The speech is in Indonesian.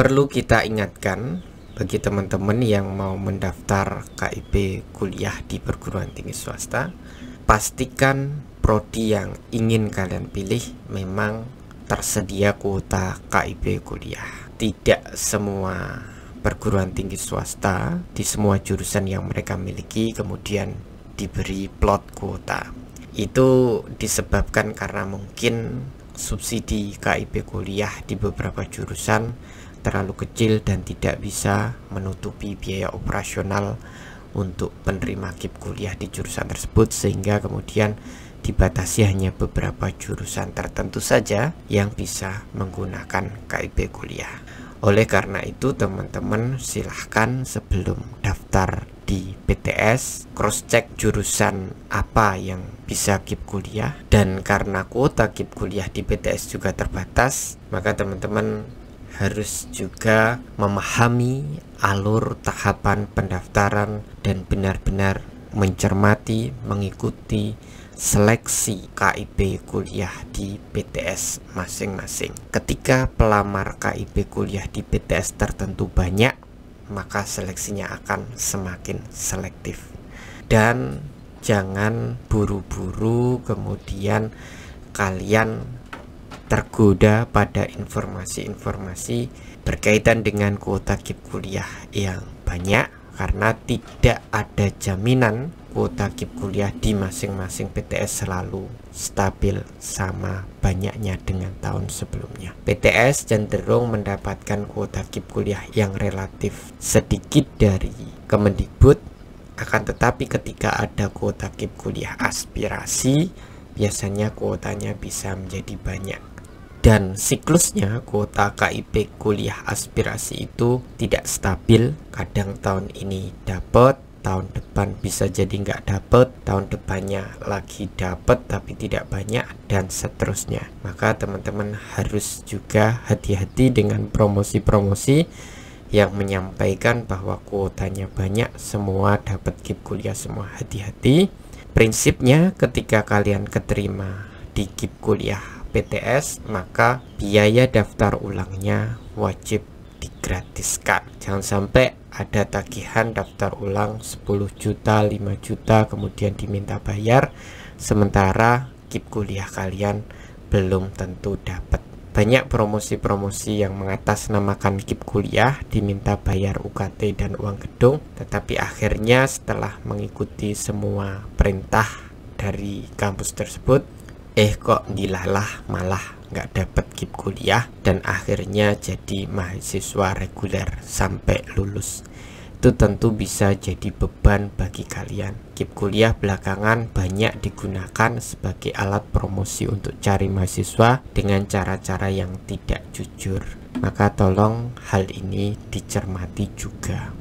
Perlu kita ingatkan bagi teman-teman yang mau mendaftar KIP kuliah di perguruan tinggi swasta, pastikan prodi yang ingin kalian pilih memang tersedia kuota KIP kuliah. Tidak semua perguruan tinggi swasta di semua jurusan yang mereka miliki kemudian diberi plot kuota. Itu disebabkan karena mungkin subsidi KIP kuliah di beberapa jurusan terlalu kecil dan tidak bisa menutupi biaya operasional untuk penerima KIP kuliah di jurusan tersebut, sehingga kemudian dibatasi hanya beberapa jurusan tertentu saja yang bisa menggunakan KIP kuliah. Oleh karena itu teman-teman silahkan sebelum daftar di PTS cross check jurusan apa yang bisa KIP kuliah, dan karena kuota KIP kuliah di PTS juga terbatas, maka teman-teman harus juga memahami alur tahapan pendaftaran dan benar-benar mencermati, mengikuti seleksi KIP kuliah di PTS masing-masing. Ketika pelamar KIP kuliah di PTS tertentu banyak, maka seleksinya akan semakin selektif. Dan jangan buru-buru kemudian kalian tergoda pada informasi-informasi berkaitan dengan kuota KIP kuliah yang banyak, karena tidak ada jaminan kuota KIP kuliah di masing-masing PTS selalu stabil sama banyaknya dengan tahun sebelumnya. PTS cenderung mendapatkan kuota KIP kuliah yang relatif sedikit dari Kemendikbud, akan tetapi ketika ada kuota KIP kuliah aspirasi, biasanya kuotanya bisa menjadi banyak. Dan siklusnya kuota KIP kuliah aspirasi itu tidak stabil, kadang tahun ini dapat, tahun depan bisa jadi nggak dapat, tahun depannya lagi dapat tapi tidak banyak, dan seterusnya. Maka teman-teman harus juga hati-hati dengan promosi-promosi yang menyampaikan bahwa kuotanya banyak, semua dapat KIP kuliah semua. Hati-hati. Prinsipnya ketika kalian keterima di KIP kuliah PTS, maka biaya daftar ulangnya wajib digratiskan. Jangan sampai ada tagihan daftar ulang 10 juta, 5 juta kemudian diminta bayar, sementara KIP kuliah kalian belum tentu dapat. Banyak promosi-promosi yang mengatasnamakan KIP kuliah, diminta bayar UKT dan uang gedung, tetapi akhirnya setelah mengikuti semua perintah dari kampus tersebut, kok dilalah malah nggak dapat KIP kuliah dan akhirnya jadi mahasiswa reguler sampai lulus. Itu tentu bisa jadi beban bagi kalian. KIP kuliah belakangan banyak digunakan sebagai alat promosi untuk cari mahasiswa dengan cara-cara yang tidak jujur. Maka tolong hal ini dicermati juga.